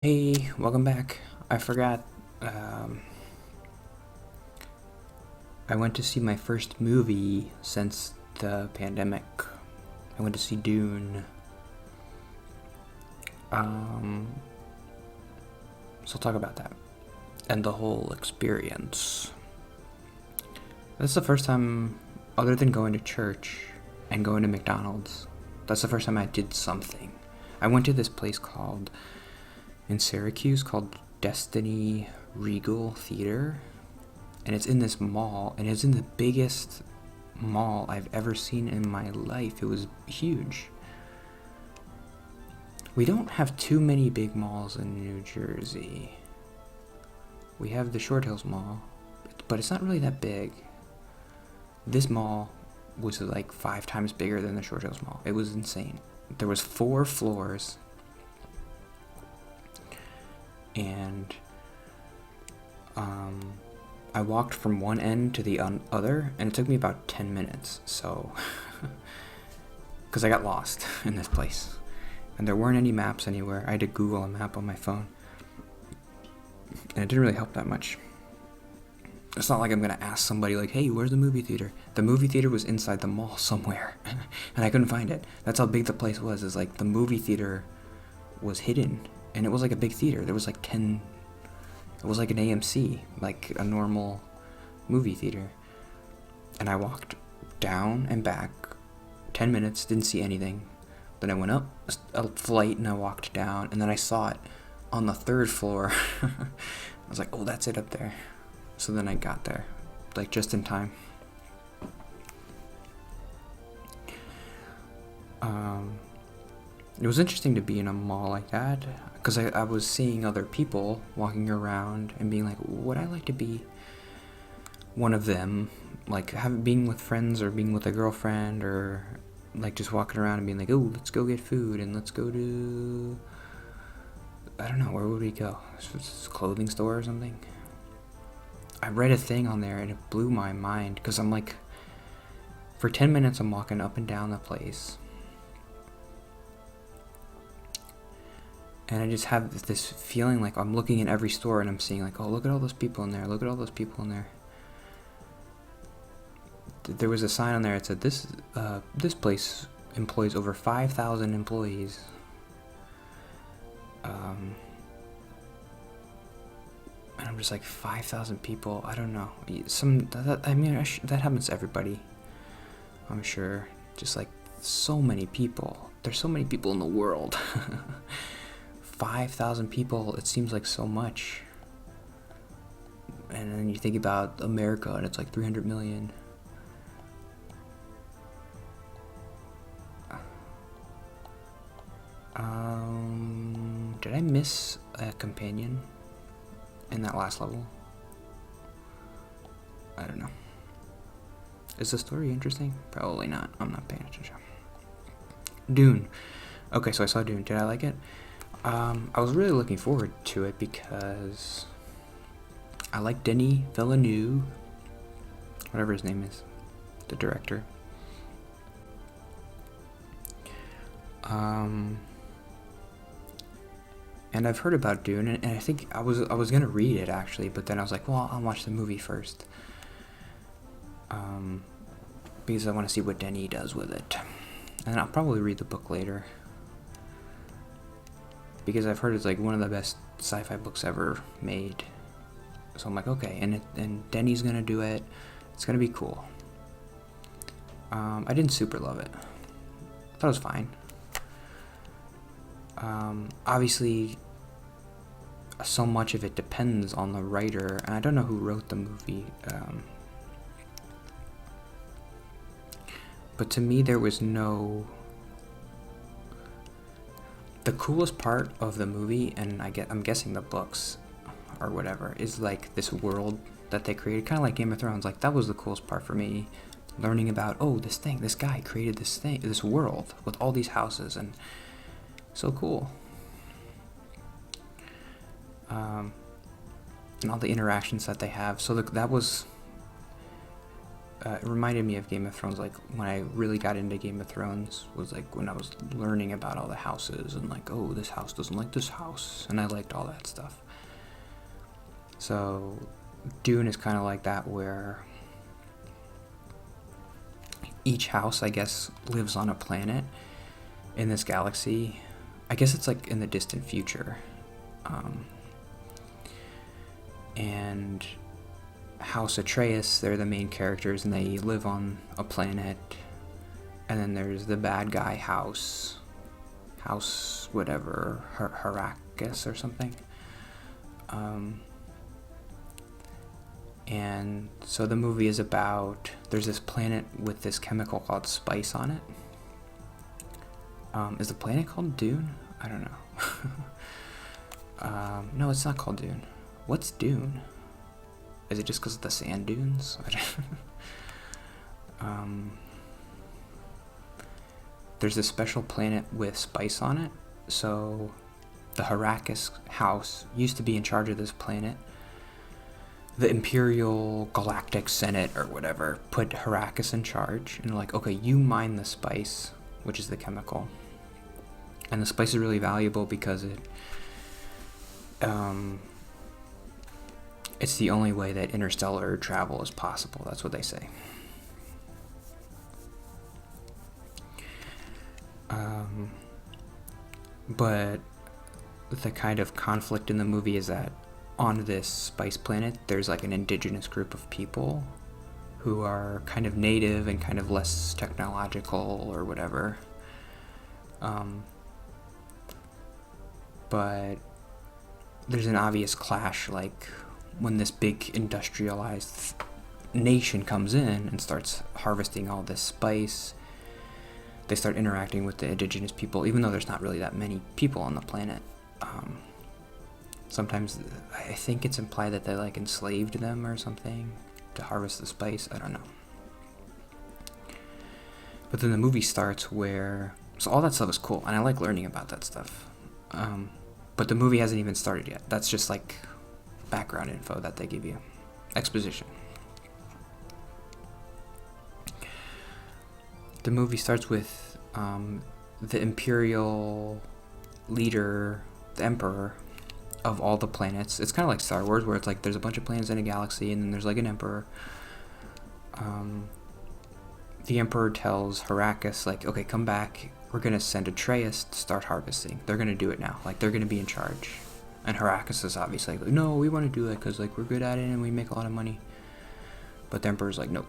Hey, welcome back. I forgot. Um, I went to see my first movie since the pandemic. I went to see Dune. Um, so I'll talk about that and the whole experience. That's the first time, other than going to church and going to McDonald's, that's the first time I did something. I went to this place in Syracuse called Destiny Regal Theater, and it's in this mall, and it's in the biggest mall I've ever seen in my life. It was huge. We don't have too many big malls in New Jersey. We have the Short Hills Mall, but it's not really that big. This mall was like 5 times bigger than the Short Hills Mall. It was insane. There was 4 floors, and I walked from one end to the other, and it took me about 10 minutes. So, because I got lost in this place, and there weren't any maps anywhere. I had to Google a map on my phone, and it didn't really help that much. It's not like I'm gonna ask somebody like, "Hey, where's the movie theater?" The movie theater was inside the mall somewhere, and I couldn't find it. That's how big the place was. Is like the movie theater was hidden, and it was like a big theater. There was like 10. It was like an AMC, like a normal movie theater. And I walked down and back 10 minutes, didn't see anything. Then I went up a flight and I walked down, and then I saw it on the 3rd floor. I was like, oh, that's it up there. So then I got there, like just in time. It was interesting to be in a mall like that, because I was seeing other people walking around and being like, would I like to be one of them? Like being with friends or being with a girlfriend, or like just walking around and being like, oh, let's go get food and let's go to, I don't know, where would we go? A clothing store or something? I read a thing on there and it blew my mind, because I'm like, for 10 minutes I'm walking up and down the place, and I just have this feeling like I'm looking in every store and I'm seeing like, oh, look at all those people in there, look at all those people in there. There was a sign on there that said, this place employs over 5,000 employees. And I'm just like, 5,000 people? I don't know. That happens to everybody, I'm sure. Just like, so many people. There's so many people in the world. 5,000 people, it seems like so much. And then you think about America, and it's like 300 million. Did I miss a companion in that last level? I don't know. Is the story interesting? Probably not. I'm not paying attention. Dune. Okay, so I saw Dune. Did I like it? I was really looking forward to it because I like Denis Villeneuve, whatever his name is, the director. And I've heard about Dune, and I think I was gonna read it actually, but then I was like, well, I'll watch the movie first, because I want to see what Denis does with it, and I'll probably read the book later, because I've heard it's like one of the best sci-fi books ever made. So I'm like, okay, and Denis gonna do it. It's gonna be cool. I didn't super love it. I thought it was fine. Obviously, so much of it depends on the writer, and I don't know who wrote the movie. But to me, there was no. The coolest part of the movie, and I'm guessing the books or whatever, is like this world that they created, kind of like Game of Thrones. Like, that was the coolest part for me, learning about, oh, this guy created this world with all these houses, and so cool. And all the interactions that they have. So that was it reminded me of Game of Thrones. Like when I really got into Game of Thrones was like when I was learning about all the houses and like, oh, this house doesn't like this house, and I liked all that stuff. So Dune is kind of like that, where each house, I guess, lives on a planet in this galaxy. I guess it's like in the distant future. And House Atreus, they're the main characters, and they live on a planet. And then there's the bad guy house whatever, Heracus or something. And so the movie is about, there's this planet with this chemical called spice on it. Is the planet called Dune? I don't know. No, it's not called Dune. What's Dune? Is it just because of the sand dunes? There's a special planet with spice on it. So the Heracus house used to be in charge of this planet. The Imperial Galactic Senate or whatever put Heracus in charge, and like, okay, you mine the spice, which is the chemical. And the spice is really valuable because it's the only way that interstellar travel is possible. That's what they say. But the kind of conflict in the movie is that on this spice planet, there's like an indigenous group of people who are kind of native and kind of less technological or whatever. But there's an obvious clash, like when this big industrialized nation comes in and starts harvesting all this spice, they start interacting with the indigenous people, even though there's not really that many people on the planet. Sometimes I think it's implied that they like enslaved them or something to harvest the spice. I don't know. But then the movie starts where, so all that stuff is cool, and I like learning about that stuff. But the movie hasn't even started yet. That's just like background info that they give you. Exposition. The movie starts with the Imperial leader, the Emperor of all the planets. It's kind of like Star Wars, where it's like there's a bunch of planets in a galaxy, and then there's like an Emperor. The Emperor tells Heracus, like, okay, come back. We're going to send Atreus to start harvesting. They're going to do it now. Like, they're going to be in charge. And Heracus is obviously like, no, we want to do it because, like, we're good at it and we make a lot of money. But the Emperor's like, nope.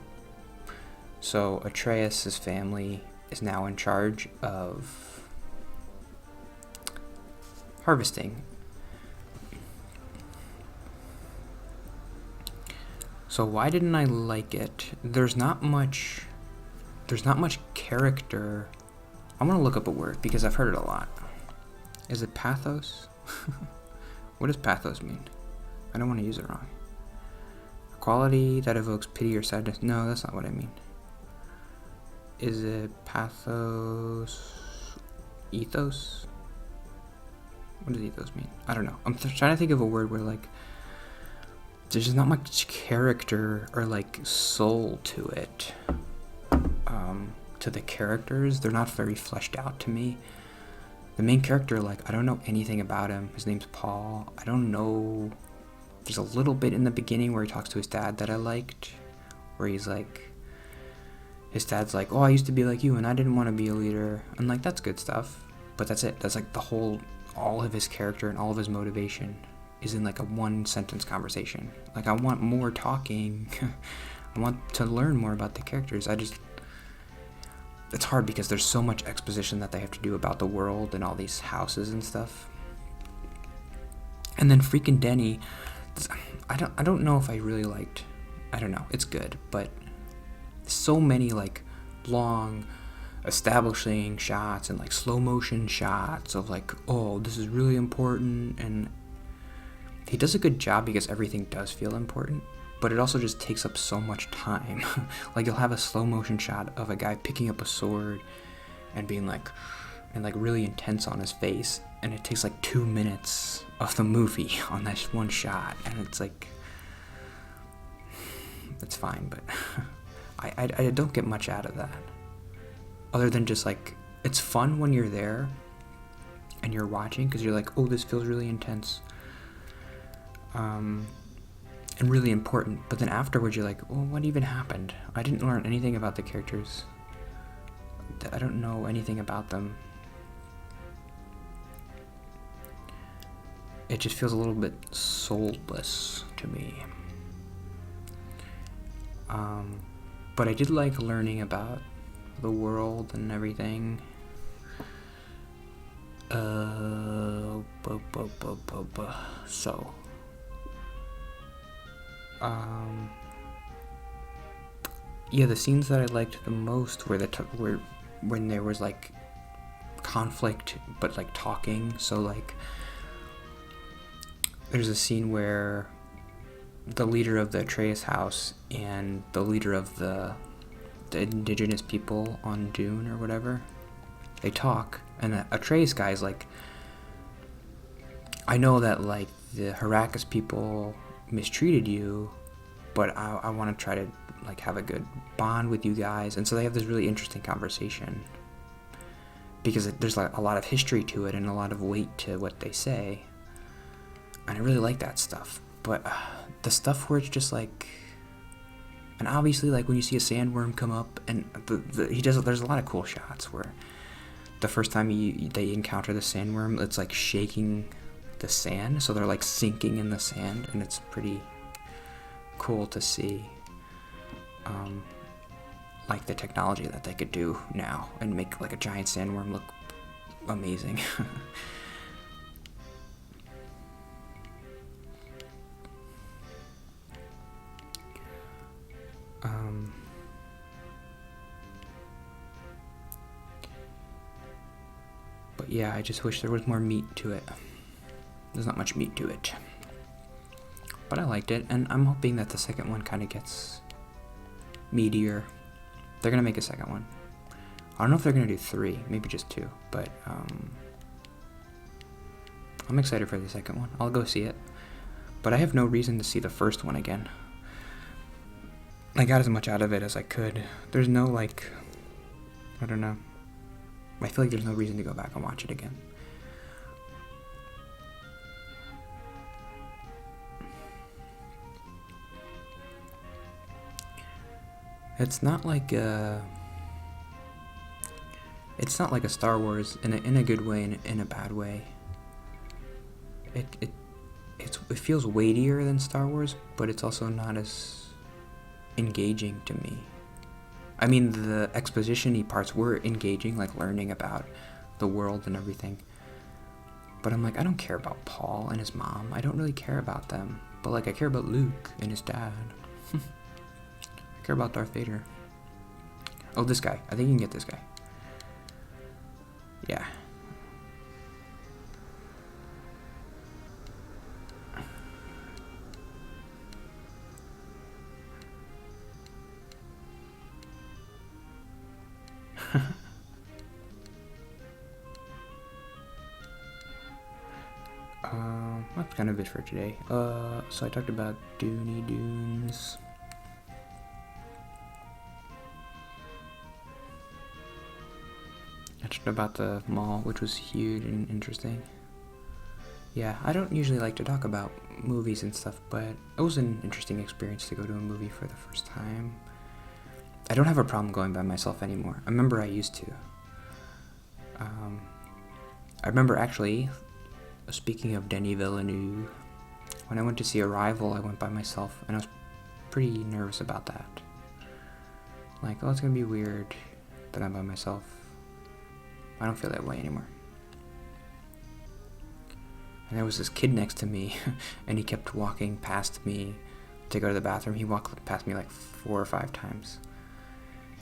So Atreus' family is now in charge of harvesting. So why didn't I like it? There's not much character. I'm gonna look up a word because I've heard it a lot. Is it pathos? What does pathos mean? I don't want to use it wrong. A quality that evokes pity or sadness. No, that's not what I mean. Is it pathos? Ethos? What does ethos mean? I don't know. I'm trying to think of a word where, like, there's just not much character or, like, soul to it. To the characters, they're not very fleshed out to me. The main character, like, I don't know anything about him. His name's Paul. I don't know. There's a little bit in the beginning where he talks to his dad that I liked, where he's like, his dad's like, oh, I used to be like you and I didn't want to be a leader. And, like, that's good stuff. But that's it. That's, like, all of his character and all of his motivation is in, like, a one-sentence conversation. Like, I want more talking. I want to learn more about the characters. It's hard because there's so much exposition that they have to do about the world and all these houses and stuff. And then freaking Denny, I don't know if I really liked, I don't know, it's good, but so many, like, long establishing shots and, like, slow motion shots of, like, oh, this is really important, and he does a good job because everything does feel important. But it also just takes up so much time. Like, you'll have a slow motion shot of a guy picking up a sword and being like, and like really intense on his face, and it takes like 2 minutes of the movie on that one shot, and it's like, it's fine, but I don't get much out of that. Other than just like, it's fun when you're there and you're watching because you're like, oh, this feels really intense. And really important. But then afterwards you're like, well, what even happened? I didn't learn anything about the characters. I don't know anything about them. It just feels a little bit soulless to me. But I did like learning about the world and everything. So, yeah, the scenes that I liked the most were were when there was like conflict, but like talking. So like, there's a scene where the leader of the Atreus house and the leader of the indigenous people on Dune or whatever, they talk, and the Atreus guy's like, I know that like the Heracus people mistreated you, but I want to try to like have a good bond with you guys. And so they have this really interesting conversation because there's like a lot of history to it and a lot of weight to what they say, and I really like that stuff. But the stuff where it's just like, and obviously like when you see a sandworm come up and there's a lot of cool shots where the first time they encounter the sandworm, it's like shaking the sand, so they're like sinking in the sand, and it's pretty cool to see like the technology that they could do now and make like a giant sandworm look amazing. But yeah, I just wish there was more meat to it. There's not much meat to it. But I liked it, and I'm hoping that the second one kind of gets meatier. They're going to make a second one. I don't know if they're going to do 3, maybe just 2, but I'm excited for the second one. I'll go see it. But I have no reason to see the first one again. I got as much out of it as I could. There's no, like, I don't know. I feel like there's no reason to go back and watch it again. It's not like a Star Wars in a good way and in a bad way. It feels weightier than Star Wars, but it's also not as engaging to me. I mean, the exposition-y parts were engaging, like learning about the world and everything. But I'm like, I don't care about Paul and his mom. I don't really care about them. But like, I care about Luke and his dad. I care about Darth Vader. Oh, this guy. I think you can get this guy. Yeah. That's kind of it for today. So I talked about Dooney Dunes. I talked about the mall, which was huge and interesting. Yeah, I don't usually like to talk about movies and stuff, but it was an interesting experience to go to a movie for the first time. I don't have a problem going by myself anymore. I remember I used to. I remember actually, speaking of Denis Villeneuve, when I went to see Arrival, I went by myself, and I was pretty nervous about that. Like, oh, it's gonna be weird that I'm by myself. I don't feel that way anymore. And there was this kid next to me, and he kept walking past me to go to the bathroom. He walked past me like 4 or 5 times.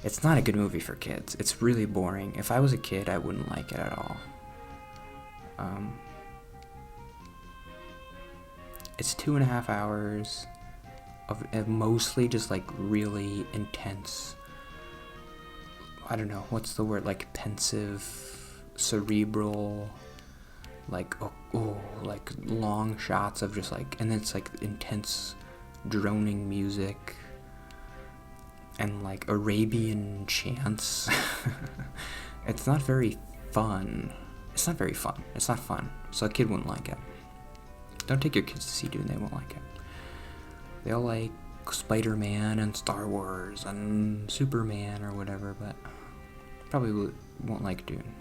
It's not a good movie for kids. It's really boring. If I was a kid, I wouldn't like it at all. It's 2.5 hours of mostly just like really intense, I don't know, what's the word, like pensive, cerebral, like, like long shots of just like, and then it's like intense droning music. and like Arabian chants. It's not very fun. It's not very fun. It's not fun. So a kid wouldn't like it. Don't take your kids to see Dune, they won't like it. They'll like Spider-Man and Star Wars and Superman or whatever, but probably won't like Dune.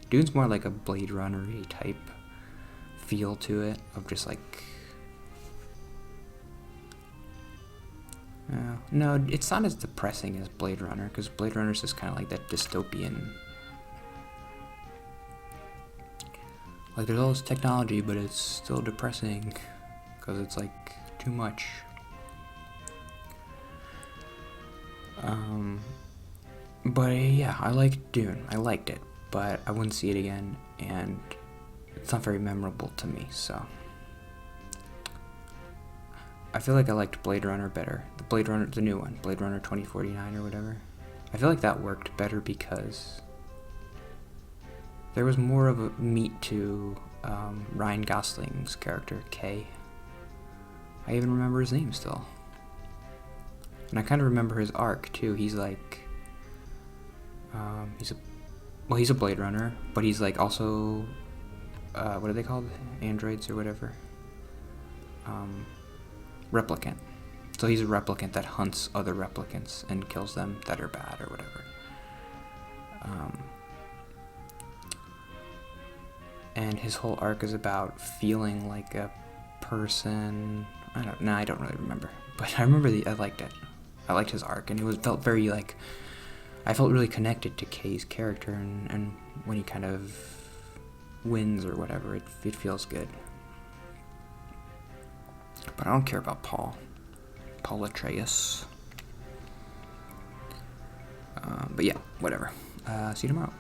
Dune's more like a Blade Runner-y type feel to it, of just like... no, it's not as depressing as Blade Runner, because Blade Runner's just kind of like that dystopian... Like, there's all this technology, but it's still depressing, because it's like too much. But yeah, I liked Dune. I liked it, but I wouldn't see it again, and it's not very memorable to me, so... I feel like I liked Blade Runner better. The new one, Blade Runner 2049 or whatever. I feel like that worked better because there was more of a meat to Ryan Gosling's character, Kay. I even remember his name still. And I kind of remember his arc, too. He's like... he's a Blade Runner, but he's like also... what are they called? Androids or whatever. Replicant. So he's a replicant that hunts other replicants and kills them that are bad or whatever. And his whole arc is about feeling like a person... I don't really remember. But I remember I liked it. I liked his arc, and it felt very like... I felt really connected to Kay's character, and when he kind of wins or whatever, it feels good. But I don't care about Paul Atreides. But yeah, whatever. See you tomorrow.